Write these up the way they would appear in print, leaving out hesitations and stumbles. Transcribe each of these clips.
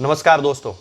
नमस्कार दोस्तों,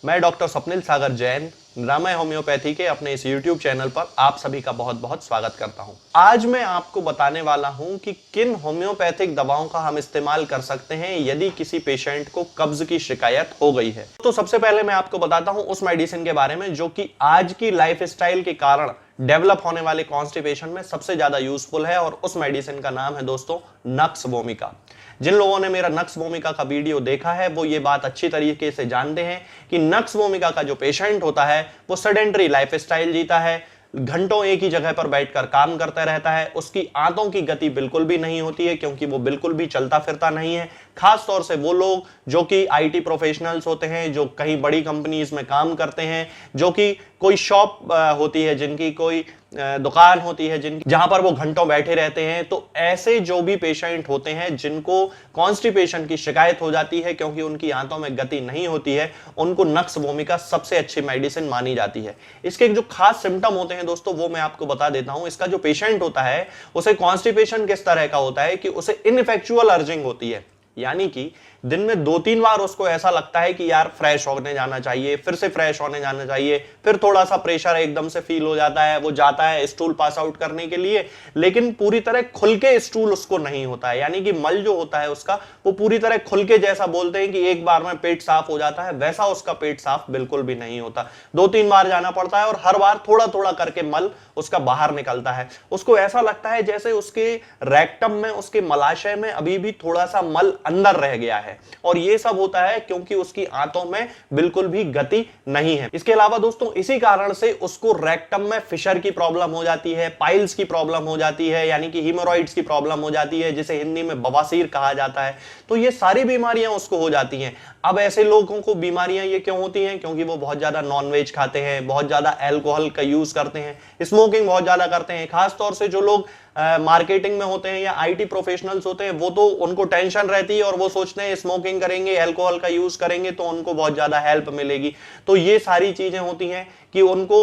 मैं डॉक्टर स्वप्निल सागर जैन निरामय होम्योपैथी के अपने इस YouTube चैनल पर आप सभी का बहुत बहुत स्वागत करता हूं। आज मैं आपको बताने वाला हूं कि किन होम्योपैथिक दवाओं का हम इस्तेमाल कर सकते हैं यदि किसी पेशेंट को कब्ज की शिकायत हो गई है। तो सबसे पहले मैं आपको बताता हूं उस मेडिसिन के बारे में जो कि आज की लाइफस्टाइल के कारण डेवलप होने वाले कॉन्स्टिपेशन में सबसे ज्यादा यूजफुल है, और उस मेडिसिन का नाम है दोस्तों नक्स वोमिका। जिन लोगों ने मेरा नक्स वोमिका का वीडियो देखा है वो ये बात अच्छी तरीके से जानते हैं कि नक्स वोमिका का जो पेशेंट होता है वो सेडेंटरी लाइफस्टाइल जीता है, घंटों एक ही जगह पर बैठकर काम करता रहता है, उसकी आंतों की गति बिल्कुल भी नहीं होती है क्योंकि वो बिल्कुल भी चलता फिरता नहीं है। खास तौर से वो लोग जो कि आईटी प्रोफेशनल्स होते हैं, जो कहीं बड़ी कंपनीज में काम करते हैं, जो कि कोई शॉप होती है, जिनकी कोई दुकान होती है, जिनकी जहां पर वो घंटों बैठे रहते हैं, तो ऐसे जो भी पेशेंट होते हैं जिनको कॉन्स्टिपेशन की शिकायत हो जाती है क्योंकि उनकी आंतों में गति नहीं होती है, उनको नक्स वोमिका सबसे अच्छी मेडिसिन मानी जाती है। इसके जो खास सिम्टम होते हैं दोस्तों वो मैं आपको बता देता हूं। इसका जो पेशेंट होता है उसे कॉन्स्टिपेशन किस तरह का होता है कि उसे इनफेक्चुअल अर्जिंग होती है, यानी कि दिन में 2-3 बार उसको ऐसा लगता है कि यार फ्रेश होने जाना चाहिए, फिर से फ्रेश होने जाना चाहिए, फिर थोड़ा सा प्रेशर एकदम से फील हो जाता है, वो जाता है स्टूल पास आउट करने के लिए, लेकिन पूरी तरह खुल के स्टूल उसको नहीं होता है, यानी कि मल जो होता है उसका वो पूरी तरह खुल के, जैसा बोलते हैं कि एक बार में पेट साफ हो जाता है, वैसा उसका पेट साफ बिल्कुल भी नहीं होता। 2-3 बार जाना पड़ता है और हर बार थोड़ा थोड़ा करके मल उसका बाहर निकलता है। उसको ऐसा लगता है जैसे उसके रेक्टम में, उसके मलाशय में अभी भी थोड़ा सा मल अंदर रह गया है, और ये सब होता है क्योंकि उसकी आंतों में बिल्कुल भी गति नहीं है। इसके अलावा दोस्तों इसी कारण से उसको रेक्टम में फिशर की प्रॉब्लम हो जाती है, पाइल्स की प्रॉब्लम हो जाती है, यानी कि हीमोरॉइड्स की प्रॉब्लम हो जाती है, जिसे हिंदी में बवासीर कहा जाता है। तो ये सारी बीमारियां उसको हो जाती हैं। अब ऐसे लोगों को बीमारियां ये क्यों होती हैं? क्योंकि वो बहुत ज्यादा नॉनवेज खाते हैं, बहुत ज्यादा अल्कोहल का यूज करते हैं, स्मोकिंग बहुत ज्यादा करते हैं। खास तौर से जो लोग मार्केटिंग में होते हैं या आईटी प्रोफेशनल्स होते हैं, वो तो उनको टेंशन रहती है और वो सोचते हैं स्मोकिंग करेंगे, अल्कोहल का यूज करेंगे तो उनको बहुत ज्यादा हेल्प मिलेगी। तो ये सारी चीजें होती हैं कि उनको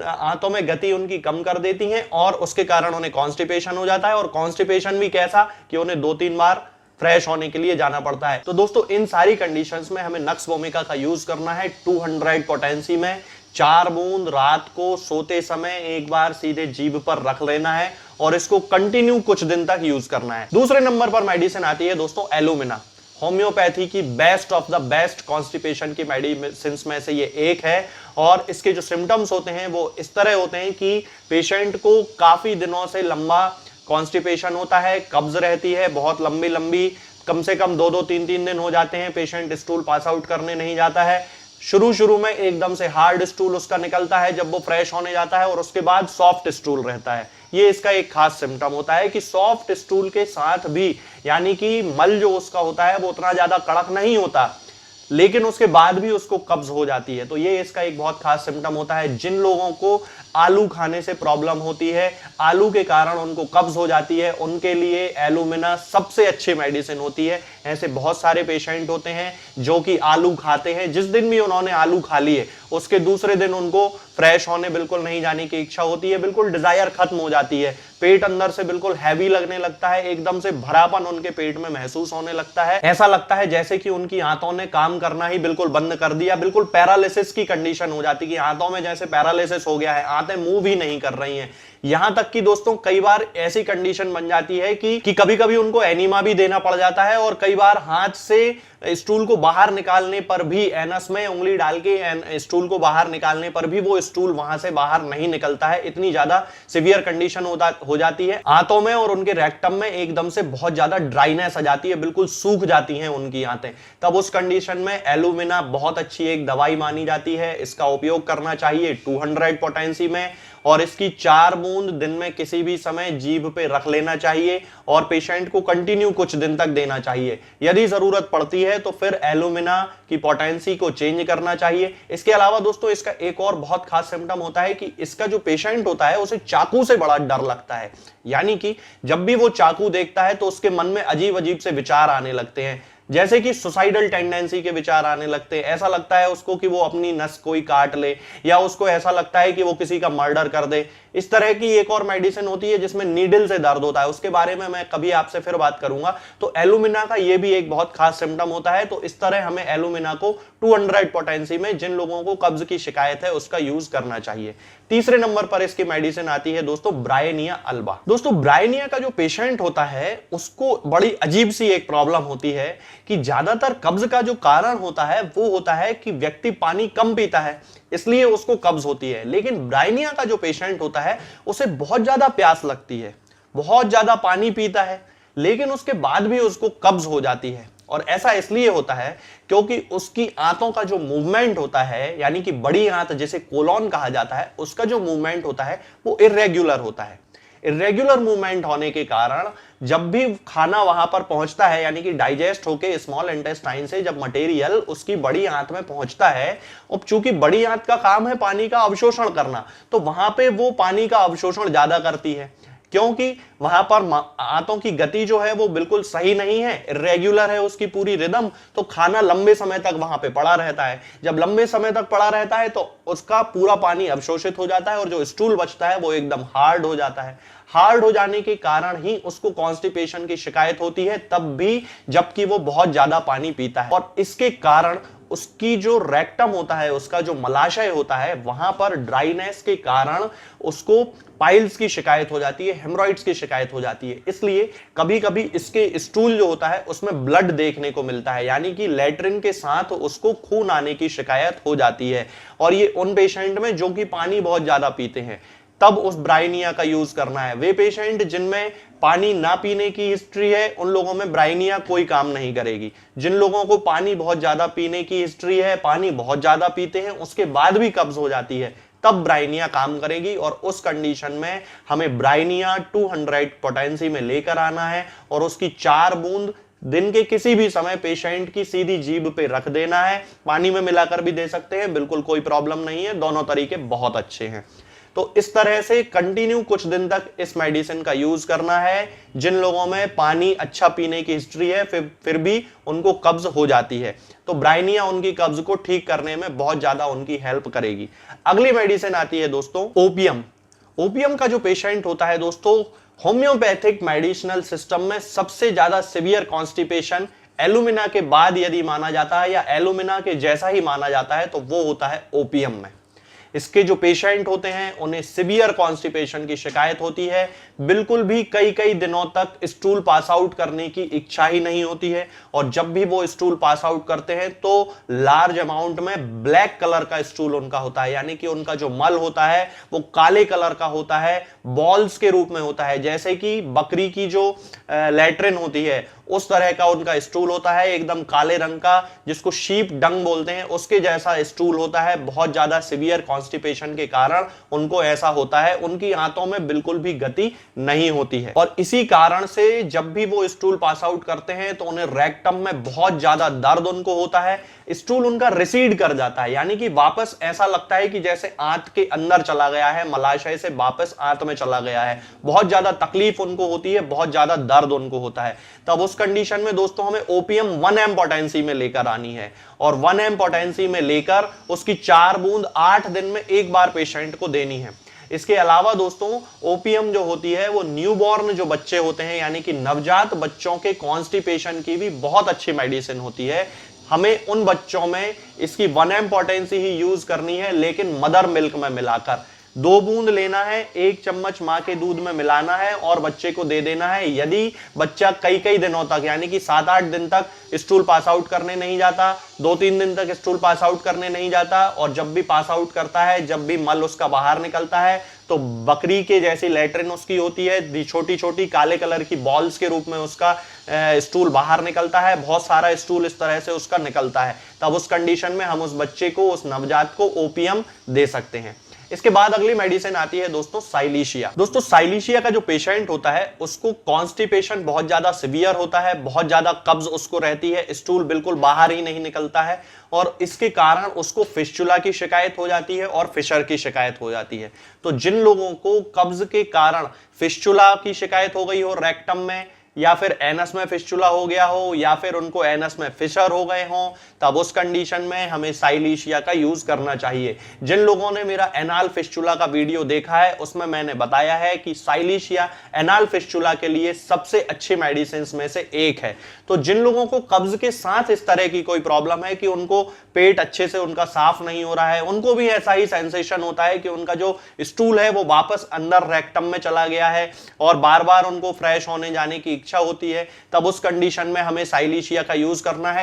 आंतों में गति उनकी कम कर देती हैं और उसके कारण उन्हें कॉन्स्टिपेशन हो जाता है, और कॉन्स्टिपेशन भी कैसा कि उन्हें 2-3 बार फ्रेश होने के लिए जाना पड़ता है। तो दोस्तों इन सारी कंडीशंस में हमें नक्स वोमिका का यूज करना है 200 पोटेंसी में। 4 बूंद रात को सोते समय एक बार सीधे जीभ पर रख लेना है और इसको कंटिन्यू कुछ दिन तक यूज करना है। दूसरे नंबर पर मेडिसिन आती है दोस्तों एलुमिना। होम्योपैथी की best of the best constipation की मेडिसिन में से ये एक है, और इसके जो सिम्टम्स होते हैं वो इस तरह होते हैं कि पेशेंट को काफी दिनों से लंबा कॉन्स्टिपेशन होता है, कब्ज रहती है बहुत लंबी लंबी, कम से कम 2-2, 3-3 दिन हो जाते हैं पेशेंट स्टूल पास आउट करने नहीं जाता है। शुरू में एकदम से हार्ड स्टूल उसका निकलता है जब वो फ्रेश होने जाता है, और उसके बाद सॉफ्ट स्टूल रहता है। ये इसका एक खास सिम्टम होता है कि सॉफ्ट स्टूल के साथ भी, यानी कि मल जो उसका होता है वो उतना ज्यादा कड़क नहीं होता, लेकिन उसके बाद भी उसको कब्ज हो जाती है। तो ये इसका एक बहुत खास सिम्टम होता है। जिन लोगों को आलू खाने से प्रॉब्लम होती है, आलू के कारण उनको कब्ज हो जाती है, उनके लिए एलुमिना सबसे अच्छी मेडिसिन होती है। ऐसे बहुत सारे पेशेंट होते हैं जो कि आलू खाते हैं, जिस दिन भी उन्होंने आलू खा लिए उसके दूसरे दिन उनको फ्रेश होने बिल्कुल नहीं जाने की इच्छा होती है, बिल्कुल डिजायर खत्म हो जाती है, पेट अंदर से बिल्कुल हैवी लगने लगता है, एकदम से भरापन उनके पेट में महसूस होने लगता है। ऐसा लगता है जैसे कि उनकी आंतों ने काम करना ही बिल्कुल बंद कर दिया, बिल्कुल पैरालिसिस की कंडीशन हो जाती है कि आंतों में जैसे पैरालिसिस हो गया है, आंतें मूव ही नहीं कर रही हैं। यहां तक कि दोस्तों कई बार ऐसी कंडीशन बन जाती है कि कभी कभी उनको एनीमा भी देना पड़ जाता है, और कई बार हाथ से स्टूल को बाहर निकालने पर भी, एनस में उंगली डाल के स्टूल को बाहर निकालने पर भी वो स्टूल वहां से बाहर नहीं निकलता है। इतनी ज्यादा सिवियर कंडीशन हो जाती है आंतों में, और उनके रेक्टम में एकदम से बहुत ज्यादा ड्राइनेस आ जाती है, बिल्कुल सूख जाती हैं उनकी आंतें। तब उस कंडीशन में एलुमिना बहुत अच्छी एक दवाई मानी जाती है। इसका उपयोग करना चाहिए 200 पोटेंसी में, और इसकी 4 बूंद दिन में किसी भी समय जीभ पे रख लेना चाहिए और पेशेंट को कंटिन्यू कुछ दिन तक देना चाहिए। यदि जरूरत पड़ती है तो फिर एलुमिना की पोटेंसी को चेंज करना चाहिए। इसके अलावा दोस्तों इसका एक और बहुत खास सिम्टम होता है कि इसका जो पेशेंट होता है उसे चाकू से बड़ा डर लगता है, यानी कि जब भी वो चाकू देखता है तो उसके मन में अजीब अजीब से विचार आने लगते हैं, जैसे कि सुसाइडल टेंडेंसी के विचार आने लगते हैं। ऐसा लगता है उसको कि वो अपनी नस कोई काट ले, या उसको ऐसा लगता है कि वो किसी का मर्डर कर दे। इस तरह की एक और मेडिसिन होती है जिसमें नीडल से दर्द होता है, उसके बारे में मैं कभी आपसे फिर बात करूंगा। तो एलुमिना का ये भी एक बहुत खास सिम्टम होता है। तो इस तरह हमें एलुमिना को 200 पोटेंसी में जिन लोगों को कब्ज की शिकायत है उसका यूज करना चाहिए। तीसरे नंबर पर इसकी मेडिसिन आती है दोस्तों ब्रायनिया अल्बा। दोस्तों ब्रायनिया का जो पेशेंट होता है उसको बड़ी अजीब सी एक प्रॉब्लम होती है कि ज्यादातर कब्ज का जो कारण होता है वो होता है कि व्यक्ति पानी कम पीता है, इसलिए उसको कब्ज होती है। लेकिन ब्रायनिया का जो पेशेंट होता है उसे बहुत ज्यादा प्यास लगती है, बहुत ज्यादा पानी पीता है, लेकिन उसके बाद भी उसको कब्ज हो जाती है। और ऐसा इसलिए होता है क्योंकि उसकी आंतों का जो मूवमेंट होता है, यानी कि बड़ी आंत जिसे कोलॉन कहा जाता है, उसका जो मूवमेंट होता है वो इर्रेगुलर होता है। इर्रेगुलर मूवमेंट होने के कारण जब भी खाना वहां पर पहुंचता है, यानी कि डाइजेस्ट होके स्मॉल इंटेस्टाइन से जब मटेरियल उसकी बड़ी आंत में पहुंचता है, और चूंकि बड़ी आंत का काम है पानी का अवशोषण करना, तो वहां पे वो पानी का अवशोषण ज्यादा करती है, क्योंकि वहां पर आंतों की गति जो है वो बिल्कुल सही नहीं है, इर्रेगुलर है उसकी पूरी रिदम। तो खाना लंबे समय तक वहां पे पड़ा रहता है। जब लंबे समय तक पड़ा रहता है तो उसका पूरा पानी अवशोषित हो जाता है और जो स्टूल बचता है वो एकदम हार्ड हो जाता है। हार्ड हो जाने के कारण ही उसको कॉन्स्टिपेशन की शिकायत होती है, तब भी जबकि वो बहुत ज्यादा पानी पीता है। और इसके कारण उसकी जो रेक्टम होता है, उसका जो मलाशय होता है, वहां पर ड्राइनेस के कारण उसको पाइल्स की शिकायत हो जाती है, हेमरॉइड्स की शिकायत हो जाती है। इसलिए कभी कभी इसके स्टूल जो होता है उसमें ब्लड देखने को मिलता है, यानी कि लैट्रिन के साथ उसको खून आने की शिकायत हो जाती है। और ये उन पेशेंट में जो कि पानी बहुत ज्यादा पीते हैं, तब उस ब्रायनिया का यूज करना है। वे पेशेंट जिनमें पानी ना पीने की हिस्ट्री है उन लोगों में ब्रायनिया कोई काम नहीं करेगी। जिन लोगों को पानी बहुत ज्यादा पीने की हिस्ट्री है, पानी बहुत ज्यादा पीते हैं, उसके बाद भी कब्ज हो जाती है, तब ब्रायनिया काम करेगी। और उस कंडीशन में हमें ब्रायनिया 200 पोटेंसी में लेकर आना है और उसकी 4 बूंद दिन के किसी भी समय पेशेंट की सीधी जीभ पे रख देना है। पानी में मिलाकर भी दे सकते हैं, बिल्कुल कोई प्रॉब्लम नहीं है, दोनों तरीके बहुत अच्छे हैं। तो इस तरह से कंटिन्यू कुछ दिन तक इस मेडिसिन का यूज करना है। जिन लोगों में पानी अच्छा पीने की हिस्ट्री है फिर भी उनको कब्ज हो जाती है, तो ब्रायनिया उनकी कब्ज को ठीक करने में बहुत ज्यादा उनकी हेल्प करेगी। अगली मेडिसिन आती है दोस्तों ओपियम। ओपियम का जो पेशेंट होता है दोस्तों, होम्योपैथिक मेडिसिनल सिस्टम में सबसे ज्यादा सिवियर कॉन्स्टिपेशन एलुमिना के बाद यदि माना जाता है या एलुमिना के जैसा ही माना जाता है तो वो होता है ओपियम में। इसके जो पेशेंट होते हैं उन्हें सिवियर कॉन्स्टिपेशन की शिकायत होती है, बिल्कुल भी कई कई दिनों तक स्टूल पास आउट करने की इच्छा ही नहीं होती है, और जब भी वो स्टूल पास आउट करते हैं तो लार्ज अमाउंट में ब्लैक कलर का स्टूल उनका होता है, यानी कि उनका जो मल होता है वो काले कलर का होता है, बॉल्स के रूप में होता है, जैसे कि बकरी की जो लैट्रिन होती है उस तरह का उनका स्टूल होता है, एकदम काले रंग का, जिसको शीप डंग बोलते हैं, उसके जैसा स्टूल होता है। बहुत ज्यादा सिवियर कॉन्स्टिपेशन के कारण उनको ऐसा होता है, उनकी आंतों में बिल्कुल भी गति नहीं होती है, और इसी कारण से जब भी वो स्टूल पास आउट करते हैं तो उन्हें रेक्टम में बहुत ज्यादा दर्द उनको होता है, स्टूल उनका रिसीड कर जाता है, यानी कि वापस ऐसा लगता है कि जैसे आंत के अंदर चला गया है, मलाशय से वापस आंत में चला गया है। बहुत ज्यादा तकलीफ उनको होती है, बहुत ज्यादा दर्द उनको होता है। तब उस कंडीशन में दोस्तों हमें ओपियम 1 एम पोटेंसी में लेकर आनी है, और 1 एम पोटेंसी में लेकर उसकी 4 बूंद 8 दिन में एक बार पेशेंट को देनी है। इसके अलावा दोस्तों ओपियम जो होती है वो न्यूबॉर्न जो बच्चे होते हैं, यानी कि नवजात बच्चों के कॉन्स्टिपेशन की भी बहुत अच्छी मेडिसिन होती है। हमें उन बच्चों में इसकी 1 एम पोटेंसी ही यूज करनी है, लेकिन मदर मिल्क में मिलाकर 2 बूंद लेना है, 1 चम्मच मां के दूध में मिलाना है और बच्चे को दे देना है। यदि बच्चा कई कई दिनों तक, यानी कि 7-8 दिन तक स्टूल पास आउट करने नहीं जाता, 2-3 दिन तक स्टूल पास आउट करने नहीं जाता, और जब भी पास आउट करता है, जब भी मल उसका बाहर निकलता है, तो बकरी के जैसी लैट्रिन उसकी होती है, छोटी छोटी काले कलर की बॉल्स के रूप में उसका स्टूल बाहर निकलता है, बहुत सारा स्टूल इस तरह से उसका निकलता है। तब उस कंडीशन में हम उस बच्चे को, उस नवजात को ओपियम दे सकते हैं। इसके बाद अगली मेडिसिन आती है दोस्तों साइलीशिया। दोस्तों साइलीशिया का जो पेशेंट होता है उसको कॉन्स्टिपेशन बहुत ज्यादा सिवियर होता है, बहुत ज्यादा कब्ज उसको रहती है, स्टूल बिल्कुल बाहर ही नहीं निकलता है, और इसके कारण उसको फिस्चुला की शिकायत हो जाती है और फिशर की शिकायत हो जाती है। तो जिन लोगों को कब्ज के कारण फिस्चुला की शिकायत हो गई हो रेक्टम में, या फिर एनस में फिस्चुला हो गया हो, या फिर उनको एनस में फिशर हो गए हों, तब उस कंडीशन में हमें साइलीशिया का यूज करना चाहिए। जिन लोगों ने मेरा एनाल फिस्चुला का वीडियो देखा है उसमें मैंने बताया है कि साइलीशिया एनाल फिस्चुला के लिए सबसे अच्छी मेडिसिन में से एक है। तो जिन लोगों को कब्ज के साथ इस तरह की कोई प्रॉब्लम है कि उनको पेट अच्छे से उनका साफ नहीं हो रहा है, उनको भी ऐसा ही सेंसेशन होता है कि उनका जो स्टूल है वो वापस अंदर रेक्टम में चला गया है और बार बार उनको फ्रेश होने जाने की इच्छा होती है, तब उस कंडीशन में हमें साइलीशिया का यूज करना है।